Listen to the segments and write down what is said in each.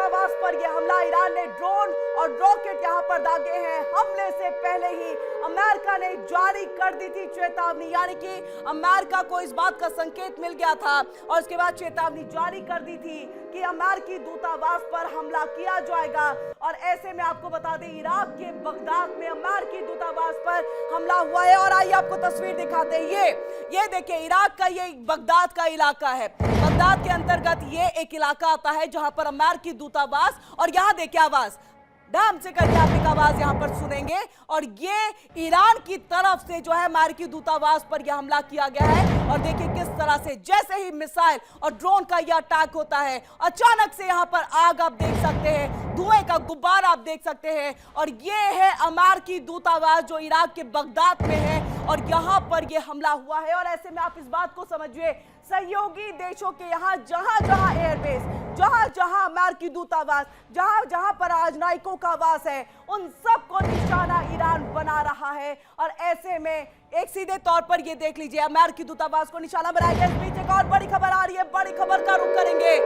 दूतावास पर यह हमला, ईरान ने ड्रोन और रॉकेट यहां पर दागे हैं। हमले से पहले ही अमेरिका ने जारी कर दी थी चेतावनी, यानी कि अमेरिका को इस बात का संकेत मिल गया था और उसके बाद चेतावनी जारी कर दी थी कि अमेरिकी दूतावास पर हमला किया जाएगा। और ऐसे में आपको बता दें, इराक के बगदाद में अमेरिकी दूतावास पर हमला हुआ है। और आइए आपको तस्वीर दिखाते हैं। ये देखिए, इराक का ये बगदाद का इलाका है। बगदाद के अंतर्गत ये एक इलाका आता है जहां पर अमेरिकी दूतावास, और यहां देखिए आवाज, ध्यान से करके आप एक आवाज यहां पर सुनेंगे। और ये ईरान की तरफ से जो है अमेरिकी दूतावास पर यह हमला किया गया है। और देखिए किस तरह से जैसे ही मिसाइल और ड्रोन का यह अटैक होता है, अचानक से यहां पर आग आप देख सकते हैं, धुएं का गुब्बारा आप देख सकते हैं। और ये है अमेरिकी दूतावास जो इराक के बगदाद में है और यहां पर यह हमला हुआ है। और ऐसे में आप इस बात को समझिए, सहयोगी देशों के यहां जहां जहां एयरबेस, जहां जहां अमेरिकी दूतावास, जहां जहां पर राजनयिकों का आवास है, उन सबको निशाना ईरान बना रहा है। और ऐसे में एक सीधे तौर पर ये देख लीजिए, अमेरिकी दूतावास को निशाना बनाया गया। इस बीच एक और बड़ी खबर आ रही है, बड़ी खबर का रुख करेंगे।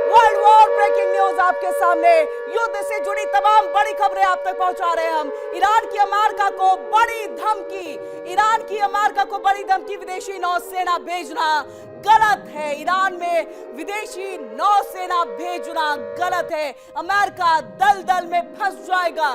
वर्ल्ड वॉर ब्रेकिंग न्यूज आपके सामने, युद्ध से जुड़ी तमाम बड़ी खबरें आप तक पहुंचा रहे हैं हम। ईरान की अमेरिका को बड़ी धमकी, ईरान की अमेरिका को बड़ी धमकी, विदेशी नौसेना भेजना गलत है। ईरान में विदेशी नौसेना भेजना गलत है। अमेरिका दलदल में फंस जाएगा।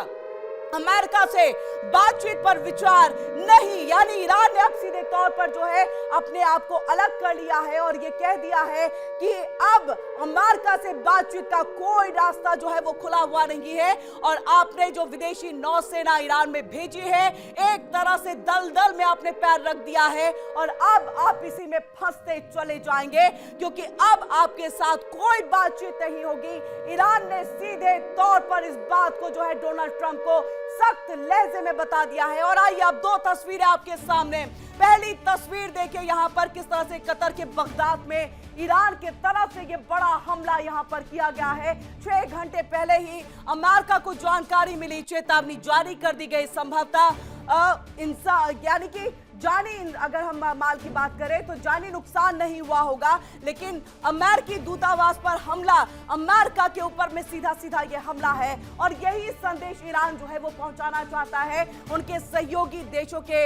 अमेरिका से बातचीत पर विचार नहीं, यानी ईरान ने अब सीधे तौर पर जो है अपने आप को अलग कर लिया है और ये कह दिया है कि अब अमेरिका से बातचीत का कोई रास्ता जो है वो खुला हुआ नहीं है। और आपने जो विदेशी नौसेना ईरान में भेजी है, एक तरह से दलदल में आपने पैर रख दिया है और अब आप इसी में फंसते चले जाएंगे, क्योंकि अब आपके साथ कोई बातचीत नहीं होगी। ईरान ने सीधे तौर पर इस बात को जो है डोनाल्ड ट्रंप को सख्त लहजे में बता दिया है। और आइए अब दो तस्वीरें आपके सामने। पहली तस्वीर देखिए यहां पर किस तरह से कतर के बगदाद में ईरान के तरफ से ये बड़ा हमला यहां पर किया गया है। 6 घंटे पहले ही अमेरिका को जानकारी मिली, चेतावनी जारी कर दी गई। संभवतः इंसान, यानी कि जानी, अगर हम माल की बात करें तो जानी नुकसान नहीं हुआ होगा, लेकिन अमेरिकी दूतावास पर हमला, अमेरिका के ऊपर में सीधा सीधा ये हमला है। और यही संदेश ईरान जो है वो पहुंचाना चाहता है उनके सहयोगी देशों के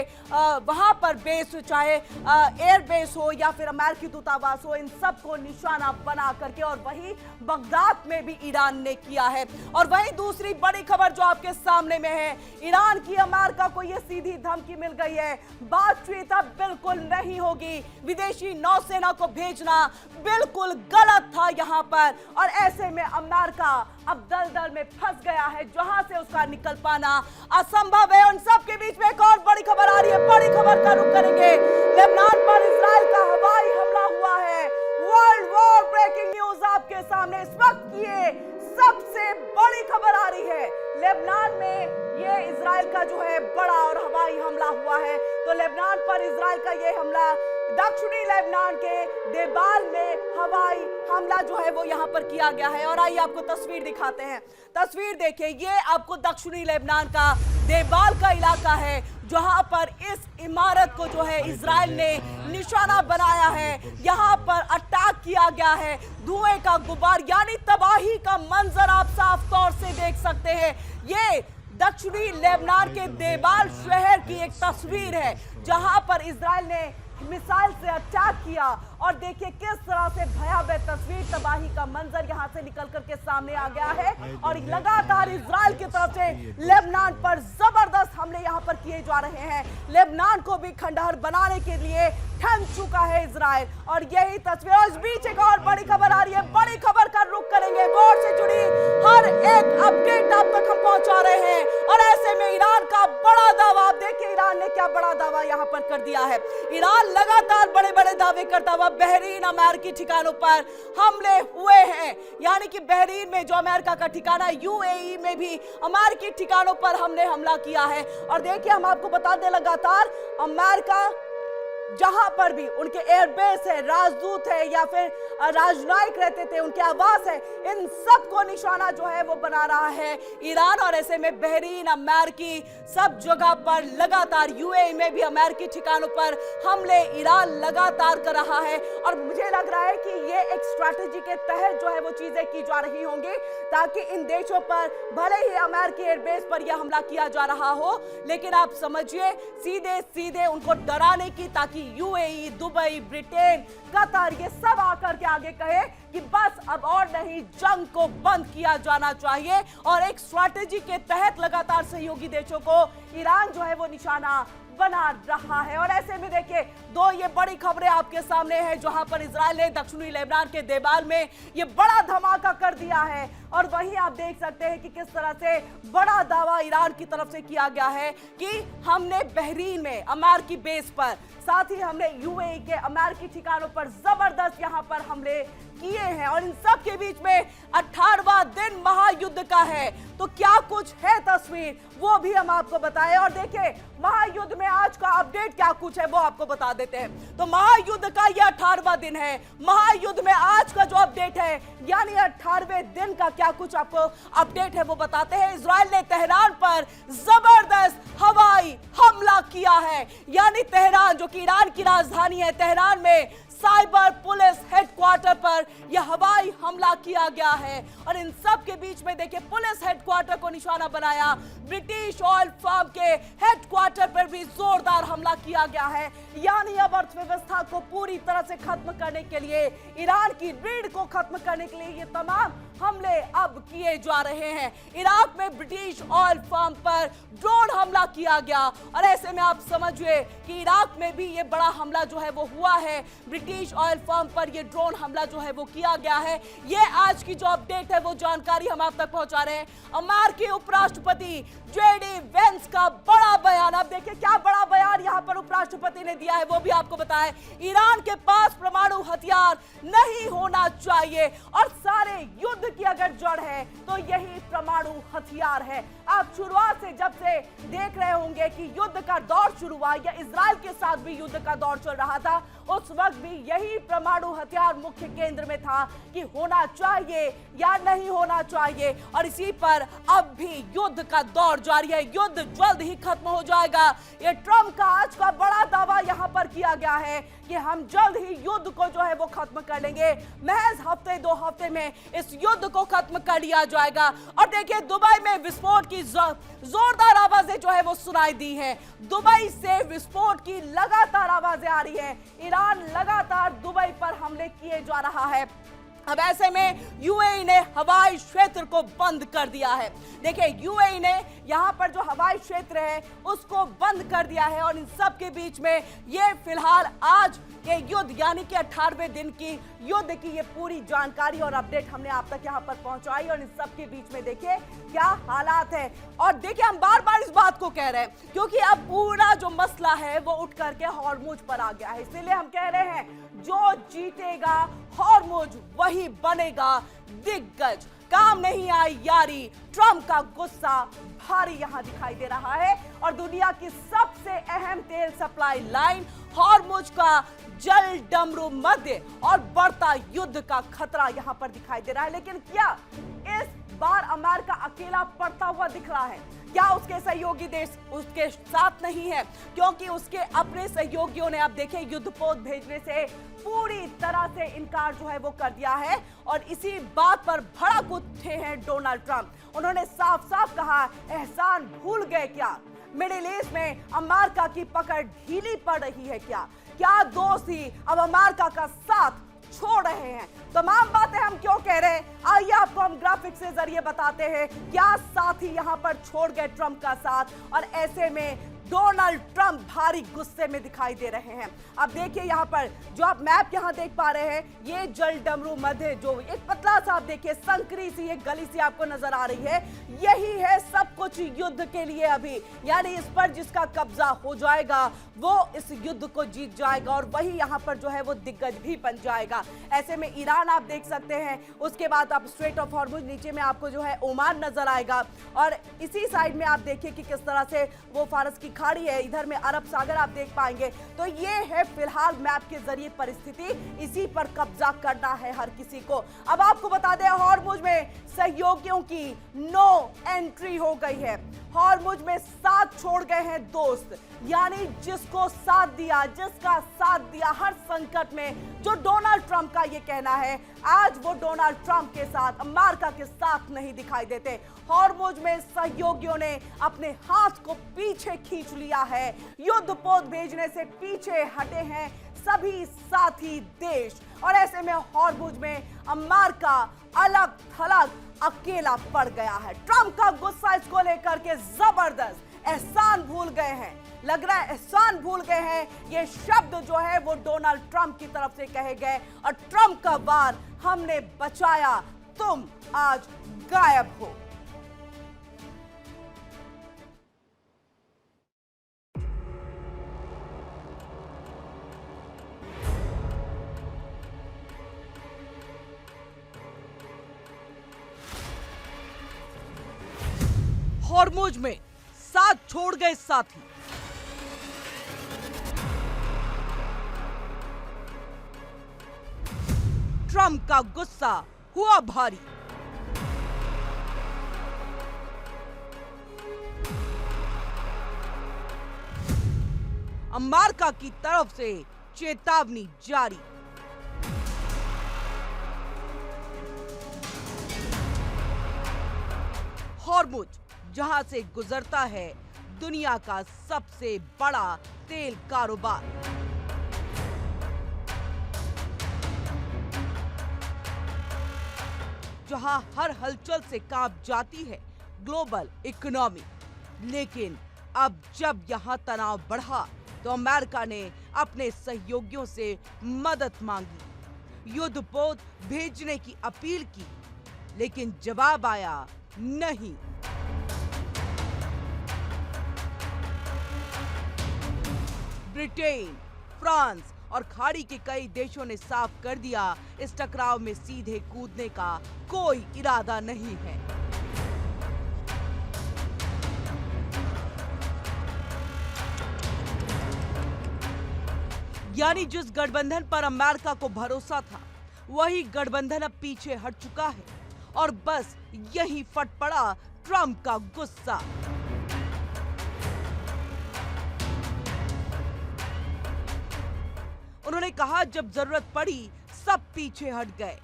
वहां पर बेस, चाहे एयर बेस हो या फिर अमेरिकी दूतावास हो, इन सबको निशाना बना करके। और वही बगदाद में भी ईरान ने किया है। और वही दूसरी बड़ी खबर जो आपके सामने में है, ईरान की अमेरिका को ये सीधी धमकी मिल गई है, बातचीत अब बिल्कुल नहीं होगी, विदेशी नौसेना को भेजना बिल्कुल गलत था यहां पर। और ऐसे में अमेरिका अब दलदल में फंस गया है, जहां से उसका निकल पाना असंभव है। उन सब के बीच में एक और बड़ी खबर आ रही है, बड़ी खबर का रुख करेंगे। लेबनान पर इजराइल का हवाई हमला हुआ है। वर्ल्ड वॉर ब्रेकिंग न्यूज आपके सामने इस वक्त की सबसे बड़ी खबर आ रही है। लेबनान में ये इजराइल का जो है बड़ा और हवाई हमला हुआ है। तो लेबनान पर इजराइल का ये हमला, दक्षिणी लेबनान के देबाल में हवाई हमला जो है वो यहां पर किया गया है। और आइए आपको तस्वीर दिखाते हैं। तस्वीर देखिए, ये आपको दक्षिणी लेबनान का देबाल का इलाका है, जहां पर इस इमारत को जो है इजराइल ने निशाना बनाया है। यहां पर अटैक किया गया है, धुएं का गुब्बार, यानी तबाही का मंजर आप साफ तौर से देख सकते हैं। ये दक्षिणी लेबनान के देबाल शहर की एक तस्वीर है, जहां पर इजराइल ने मिसाइल से अटैक किया। और देखिए किस तरह से भयावह तस्वीर, तबाही का मंजर यहां से निकल करके सामने आ गया है। और लगातार इजराइल की तरफ से लेबनान पर जबरदस्त हमले यहां पर किए जा रहे हैं। लेबनान को भी खंडहर बनाने के लिए ठन चुका है इजराइल। और यही तस्वीर, और इस बीच एक और बड़ी खबर आ रही है, बड़ी खबर का रुख करेंगे। वॉर से जुड़ी हर एक अपडेट आप तक हम पहुंचा रहे हैं। और ऐसे में ईरान का बड़ा दावा, आप देखिए ईरान ने क्या बड़ा दावा यहां पर कर दिया है। ईरान लगातार बड़े बड़े दावे करता हुआ बहरीन, अमेरिकी ठिकानों पर हमले हुए हैं। यानी कि बहरीन में जो अमेरिका का ठिकाना, यूएई में भी अमेरिकी ठिकानों पर हमने हमला किया है। और देखिए हम आपको बता दें, लगातार अमेरिका जहां पर भी उनके एयरबेस है, राजदूत है या फिर राजनयिक रहते थे, उनके आवास है, इन सब को निशाना जो है वो बना रहा है ईरान। और ऐसे में बहरीन, अमेरिकी सब जगह पर लगातार, यूएई में भी अमेरिकी ठिकानों पर हमले ईरान लगातार कर रहा है। और मुझे लग रहा है कि ये एक स्ट्रैटेजी के तहत जो है वो चीजें की जा रही होंगी, ताकि इन देशों पर भले ही अमेरिकी एयरबेस पर यह हमला किया जा रहा हो, लेकिन आप समझिए सीधे सीधे उनको डराने की, ताकि यूएई, दुबई, ब्रिटेन, कतर ये सब आकर के आगे कहे कि बस अब और नहीं, जंग को बंद किया जाना चाहिए। और एक स्ट्रैटेजी के तहत लगातार सहयोगी देशों को ईरान जो है वो निशाना बना रहा है। और ऐसे में देखिए दो ये बड़ी खबरें आपके सामने हैं, जहां पर इजराइल ने दक्षिणी लेबनान के देबाल में ये बड़ा धमाका कर दिया है। और वहीं आप देख सकते हैं कि किस तरह से बड़ा दावा ईरान की तरफ से किया गया है कि हमने बहरीन में अमेरिकी बेस पर, साथ ही हमने यूएई के अमेरिकी ठिकानों पर जबरदस्त यहां पर हमले किए हैं। और इन सब के बीच में 18वां दिन महायुद्ध का है, तो क्या कुछ है तस्वीर वो भी हम आपको बताएं। और देखिए महायुद्ध में आज का अपडेट क्या कुछ है वो आपको बता देते हैं। तो महायुद्ध का यह 18वां दिन है। महायुद्ध में आज का जो अपडेट है, यानी 18वें दिन का क्या कुछ आपको अपडेट है वो बताते हैं। इजराइल ने तेहरान पर जबरदस्त हवाई हमला किया है, यानी तेहरान जो कि ईरान की राजधानी है, तेहरान में साइबर पुलिस हेडक्वार्टर पर यह हवाई हमला किया गया है। और इन सब के बीच में देखिए पुलिस हेडक्वार्टर को निशाना बनाया, ब्रिटिश ऑयल फर्म के हेडक्वार्टर पर भी जोरदार हमला किया गया है। यानी अब अर्थव्यवस्था को पूरी तरह से खत्म करने के लिए, ईरान की रीढ़ को खत्म करने के लिए ये तमाम हमले अब किए जा रहे हैं। इराक में ब्रिटिश ऑयल फर्म पर ड्रोन हमला किया गया। और ऐसे में आप समझिए कि इराक में भी ये बड़ा हमला जो है वो हुआ है, ब्रिटिश ऑयल फर्म पर ये ड्रोन हमला जो है वो किया गया है। ये आज की जो अपडेट है वो जानकारी हम आप तक पहुंचा रहे हैं। अमेरिकी उपराष्ट्रपति जेडी वेंस का बड़ा बयान, अब देखिए क्या बड़ा बयान यहां पर उपराष्ट्रपति ने दिया है वो भी आपको बताएं। ईरान के पास परमाणु हथियार नहीं होना चाहिए, और सारे युद्ध की अगर जड़ है तो यही परमाणु हथियार है। आप शुरुआत से जब से देख रहे होंगे कि युद्ध का दौर शुरू हुआ या इजराइल के साथ भी युद्ध का दौर चल रहा था, उस वक्त भी यही परमाणु हथियार मुख्य केंद्र में था कि होना चाहिए या नहीं होना चाहिए। और इसी पर अब भी युद्ध का दौर जारी है, युद्ध जल्द ही खत्म हो जाएगा। ये ट्रंप का आज का बड़ा दावा यहां पर किया गया है कि हम जल्द ही युद्ध को जो है वो खत्म कर लेंगे, महज हफ्ते 2 हफ्ते में इस युद्ध को खत्म कर लिया जाएगा। और देखिए दुबई में विस्फोट की जोरदार आवाजें जो है वो सुनाई दी है। दुबई से विस्फोट की लगातार आवाजें आ रही है। ईरान लगातार दुबई पर हमले किए जा रहा है। अब ऐसे में यूएई ने हवाई क्षेत्र को बंद कर दिया है। देखिए यूएई ने यहां पर जो हवाई क्षेत्र है उसको बंद कर दिया है। और इन सब के बीच में ये फिलहाल आज के युद्ध यानी कि 18वें दिन की युद्ध की ये पूरी जानकारी और अपडेट हमने आप तक यहां पर पहुंचाई। और इन सब के बीच में देखिए क्या हालात है। और देखिए हम बार बार इस बात को कह रहे हैं क्योंकि अब पूरा जो मसला है वो उठ करके हॉर्मुज पर आ गया है, इसीलिए हम कह रहे हैं जो जीतेगा हॉर्मुज वही बनेगा दिग्गज। काम नहीं आई यारी, ट्रंप का गुस्सा भारी यहां दिखाई दे रहा है। और दुनिया की सबसे अहम तेल सप्लाई लाइन हॉर्मुज का जल डमरू मध्य और बढ़ता युद्ध का खतरा यहां पर दिखाई दे रहा है। लेकिन क्या इस बार अमेरिका अकेला पड़ता हुआ दिख रहा है? क्या उसके सहयोगी देश उसके साथ नहीं है? क्योंकि उसके अपने सहयोगियों ने अब देखिए युद्धपोत भेजने से पूरी तरह से इनकार जो है वो कर दिया है। और इसी बात पर भड़क उठे हैं डोनाल्ड ट्रंप। उन्होंने साफ साफ कहा, एहसान भूल गए क्या? मिडिल ईस्ट में अमेरिका की पकड़ ढीली पड़ रही है क्या? क्या दोस्त ही अब अमेरिका का साथ छोड़ रहे हैं? तमाम बातें हम क्यों कह रहे हैं, आइए आपको हम ग्राफिक्स के जरिए बताते हैं। क्या साथी यहां पर छोड़ गए ट्रंप का साथ, और ऐसे में डोनाल्ड ट्रंप भारी गुस्से में दिखाई दे रहे हैं। अब देखिए यहां पर जो आप मैप यहां देख पा रहे हैं, ये जल डमरू मध्य जो एक पतला सा आप देखिए संकरी सी एक गली सी आपको नजर आ रही है, यही है सब कुछ युद्ध के लिए अभी। यानी इस पर जिसका कब्जा हो जाएगा वो इस युद्ध को जीत जाएगा और वही यहां पर जो है वो दिग्गज भी बन जाएगा। ऐसे में ईरान आप देख सकते हैं, उसके बाद आप स्ट्रेट ऑफ हॉर्मुज, नीचे में आपको जो है ओमान नजर आएगा। और इसी साइड में आप देखिए कि किस तरह से वो फारस की खाड़ी है, इधर में अरब सागर आप देख पाएंगे। तो ये है फिलहाल मैप के जरिए परिस्थिति, इसी पर कब्जा करना है हर किसी को। अब आपको बता दें, हॉर्मुज में सहयोगियों की नो एंट्री हो गई है। हॉर्मुज में साथ छोड़ गए हैं दोस्त, यानी जिसको साथ दिया, जिसका साथ दिया हर संकट में, जो डोनाल्ड ट्रंप का ये कहना है, आज वो डोनाल्ड ट्रंप के साथ, अमेरिका के साथ नहीं दिखाई देते। हॉर्मुज में सहयोगियों ने अपने हाथ को पीछे खींच लिया है, युद्धपोत भेजने से पीछे हटे हैं सभी साथी देश, और ऐसे में हॉर्मुज में अमेरिका अलग थलग अकेला पड़ गया है। ट्रंप का गुस्सा इसको लेकर के जबरदस्त, एहसान भूल गए हैं, लग रहा है एहसान भूल गए हैं। ये शब्द जो है वो डोनाल्ड ट्रंप की तरफ से कहे गए, और ट्रंप का वार हमने बचाया, तुम आज गायब हो। हॉर्मुज में साथ छोड़ गए साथी, ट्रंप का गुस्सा हुआ भारी। अमेरिका की तरफ से चेतावनी जारी। हॉर्मुज जहां से गुजरता है दुनिया का सबसे बड़ा तेल कारोबार, जहां हर हलचल से कांप जाती है ग्लोबल इकोनॉमी। लेकिन अब जब यहां तनाव बढ़ा तो अमेरिका ने अपने सहयोगियों से मदद मांगी, युद्धपोत भेजने की अपील की, लेकिन जवाब आया नहीं। ब्रिटेन, फ्रांस और खाड़ी के कई देशों ने साफ कर दिया, इस टकराव में सीधे कूदने का कोई इरादा नहीं है। यानी जिस गठबंधन पर अमेरिका को भरोसा था, वही गठबंधन अब पीछे हट चुका है, और बस यही फट पड़ा ट्रंप का गुस्सा। उन्होंने कहा, जब जरूरत पड़ी सब पीछे हट गए।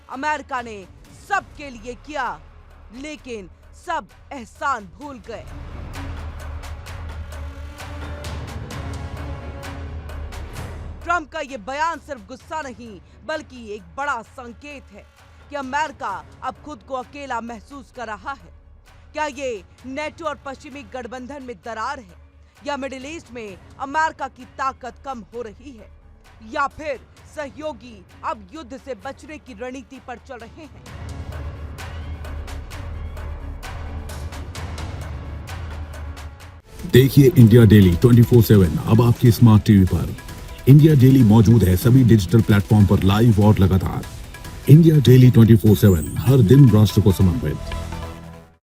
अमेरिका ने सबके लिए किया, लेकिन सब एहसान भूल गए। ट्रंप का यह बयान सिर्फ गुस्सा नहीं, बल्कि एक बड़ा संकेत है कि अमेरिका अब खुद को अकेला महसूस कर रहा है। क्या ये नेटो और पश्चिमी गठबंधन में दरार है, या मिडिल ईस्ट में अमेरिका की ताकत कम हो रही है, या फिर सहयोगी अब युद्ध से बचने की रणनीति पर चल रहे हैं? देखिए इंडिया डेली 24/7 अब आपकी स्मार्ट टीवी पर। इंडिया डेली मौजूद है सभी डिजिटल प्लेटफॉर्म पर लाइव और लगातार। इंडिया डेली 24/7 हर दिन राष्ट्र को समर्पित।